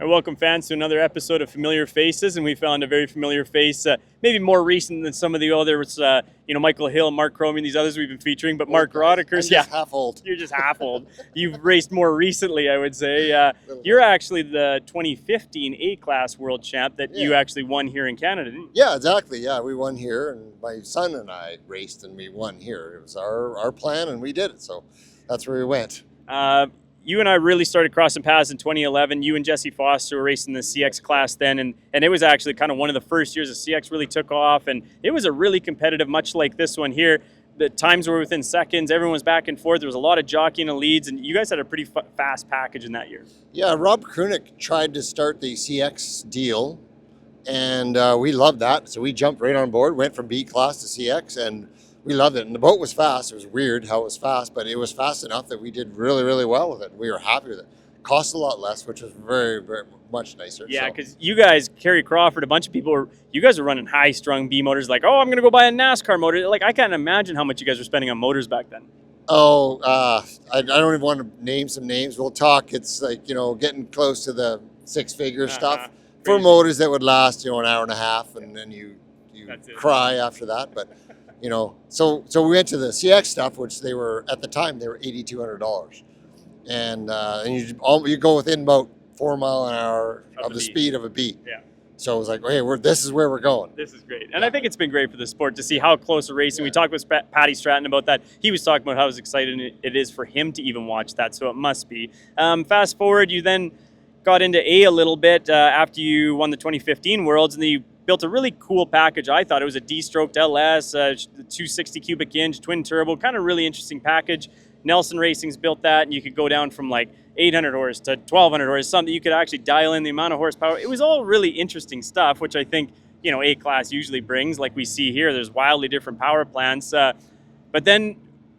And welcome, fans, to another episode of Familiar Faces. And we found a very familiar face, maybe more recent than some of the others. Michael Hill, Mark Cromie, and these others we've been featuring. But Mark Rodacker, yeah, half old. You're just half old. You've raced more recently, I would say. You're actually the 2015 A-Class World Champ that you actually won here in Canada, didn't you? Yeah, exactly. Yeah, we won here, and my son and I raced, and we won here. It was our plan, and we did it. So that's where we went. You and I really started crossing paths in 2011. You and Jesse Foster were racing the CX class then, and it was actually kind of one of the first years that CX really took off, and it was a really competitive, much like this one here. The times were within seconds. Everyone was back and forth. There was a lot of jockeying and leads, and you guys had a pretty fast package in that year. Yeah, Rob Krunick tried to start the CX deal, and we loved that. So we jumped right on board, went from B class to CX, and we loved it. And the boat was fast. It was weird how it was fast, but it was fast enough that we did really, really well with it. We were happy with it. Cost a lot less, which was very, very much nicer. Yeah, because you guys, Kerry Crawford, a bunch of people, you guys were running high-strung B motors like, oh, I'm going to go buy a NASCAR motor. Like, I can't imagine how much you guys were spending on motors back then. Oh, I don't even want to name some names. We'll talk. It's like, getting close to the six-figure stuff for motors that would last, an hour and a half, and then you cry after that. But so we went to the CX stuff, which they were at the time they were $8,200, and you go within about 4 miles an hour of the speed of a B. Yeah. So it was like, hey, this is where we're going. This is great, and I think it's been great for the sport to see how close the racing. Yeah. We talked with Patty Stratton about that. He was talking about how excited it is for him to even watch that. So it must be. Fast forward, you then got into a little bit after you won the 2015 Worlds, and then you built a really cool package. I thought it was a D-stroked LS, 260 cubic inch, twin turbo, kind of really interesting package. Nelson Racing's built that, and you could go down from like 800 horse to 1200 horse, something you could actually dial in the amount of horsepower. It was all really interesting stuff, which I think, A-Class usually brings, like we see here. There's wildly different power plants. But then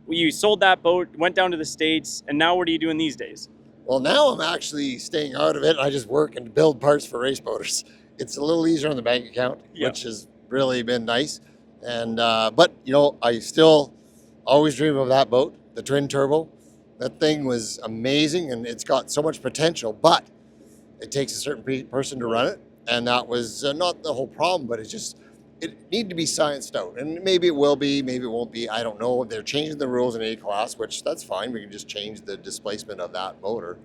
you sold that boat, went down to the States, and now what are you doing these days? Well, now I'm actually staying out of it. I just work and build parts for race motors. It's a little easier on the bank account, which has really been nice. And but I still always dream of that boat, the twin turbo. That thing was amazing, and it's got so much potential. But it takes a certain person to run it, and that was not the whole problem. But it needed to be scienced out, and maybe it will be, maybe it won't be. I don't know. They're changing the rules in A-Class, which that's fine. We can just change the displacement of that motor.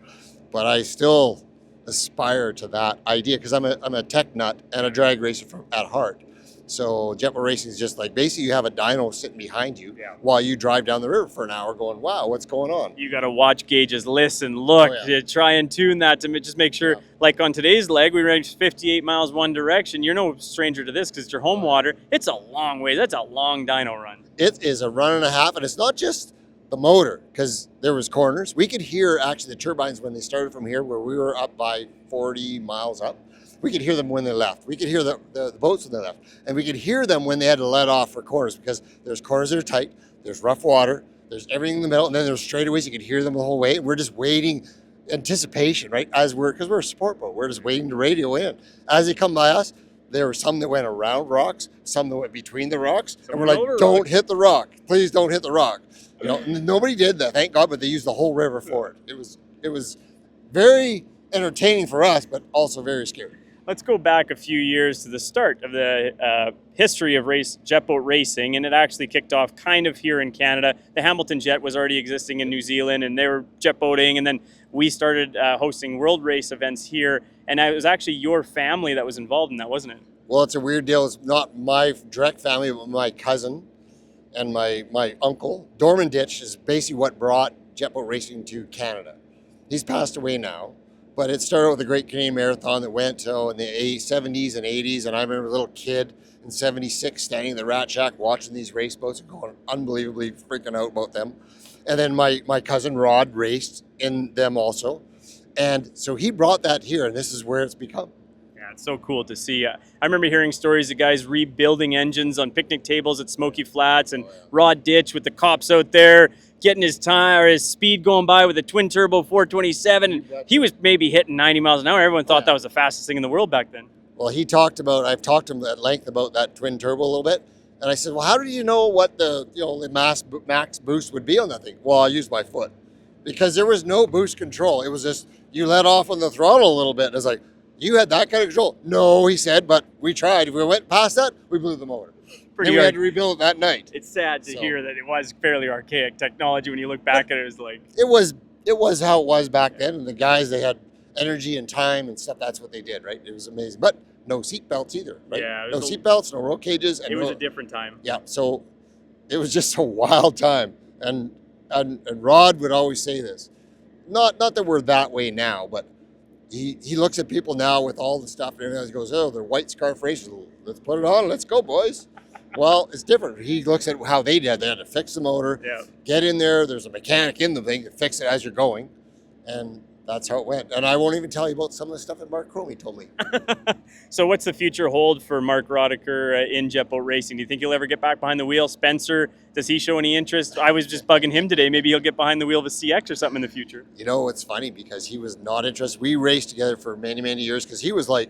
But I still aspire to that idea because I'm a tech nut and a drag racer at heart. So jet boat racing is just like basically you have a dyno sitting behind you while you drive down the river for an hour going, wow, what's going on? You got to watch gauges, listen, look, try and tune that to just make sure. Like on today's leg, we ranged 58 miles one direction. You're no stranger to this because it's your home water. It's a long way. That's a long dyno run. It is a run and a half, and it's not just the motor, because there was corners. We could hear actually the turbines when they started from here where we were up by 40 miles up. We could hear them when they left. We could hear the boats when they left. And we could hear them when they had to let off for corners, because there's corners that are tight, there's rough water, there's everything in the middle, and then there's straightaways. You could hear them the whole way. And we're just waiting, anticipation, right? Because we're a support boat. We're just waiting to radio in. As they come by us, there were some that went around rocks, some that went between the rocks. And we're like, don't hit the rock. Please don't hit the rock. Nobody did that, thank God, but they used the whole river for it. It was very entertaining for us, but also very scary. Let's go back a few years to the start of the history of jet boat racing, and it actually kicked off kind of here in Canada. The Hamilton Jet was already existing in New Zealand, and they were jet boating, and then we started hosting world race events here, and it was actually your family that was involved in that, wasn't it? Well, it's a weird deal. It's not my direct family, but my cousin and my uncle. Dorman Ditch is basically what brought jet boat racing to Canada. He's passed away now. But it started with the Great Canadian Marathon that went till in the 70s and 80s. And I remember a little kid in 76 standing in the Rat Shack watching these race boats and going unbelievably freaking out about them. And then my cousin Rod raced in them also. And so he brought that here, and this is where it's become. Yeah, it's so cool to see. I remember hearing stories of guys rebuilding engines on picnic tables at Smoky Flats, and Rod Ditch with the cops out there getting his time or his speed going by with a twin turbo 427. And he was maybe hitting 90 miles an hour. Everyone thought that was the fastest thing in the world back then. Well, I've talked to him at length about that twin turbo a little bit. And I said, well, how do you know what the max boost would be on that thing? Well, I used my foot because there was no boost control. It was just, you let off on the throttle a little bit. And it's like, you had that kind of control. No, he said, but we tried. If we went past that, we blew the motor. Pretty Then we hard. had to rebuild it that night. It's sad to So- hear that it was fairly archaic technology. When you look back at it, it was like, It was how it was back then. And the guys, they had energy and time and stuff. That's what they did, right? It was amazing. But no seat belts either, right? Yeah, it no was seat belts, no roll cages. And it was no, a different time. yeah, so it was just a wild time. And Rod would always say this. Not that we're that way now, but he looks at people now with all the stuff and everything else. He goes, oh, they're white scarf racers. Let's put it on. Let's go, boys. Well, it's different. He looks at how they did. They had to fix the motor, Yeah. get in there. There's a mechanic in the thing to fix it as you're going. And that's how it went. And I won't even tell you about some of the stuff that Mark Cromie told me. So what's the future hold for Mark Rodacker in jet boat racing? Do you think he'll ever get back behind the wheel? Spencer, does he show any interest? I was just bugging him today. Maybe he'll get behind the wheel of a CX or something in the future. You know, it's funny because he was not interested. We raced together for many, many years because he was like,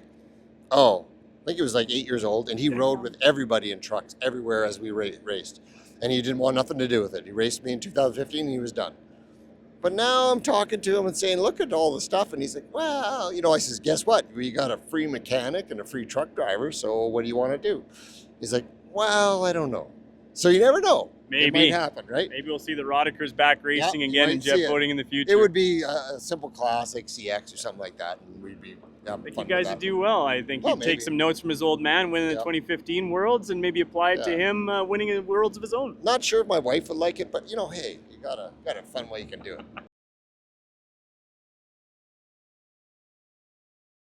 I think he was like 8 years old, and he rode with everybody in trucks everywhere as we raced. And he didn't want nothing to do with it. He raced me in 2015 and he was done. But now I'm talking to him and saying, look at all the stuff. And he's like, well, I says, guess what? We got a free mechanic and a free truck driver. So what do you want to do? He's like, well, I don't know. So you never know. Maybe. It might happen, right? Maybe we'll see the Rodackers back racing you again might in jet see it. boating in the future. It would be a simple classic CX or something like that. And we'd be I think you guys would do well. I think Well, he'd take maybe. some notes from his old man winning the Yeah. 2015 Worlds and maybe apply it to Yeah. him winning a Worlds of his own. Not sure if my wife would like it, but hey, you got a fun way you can do it.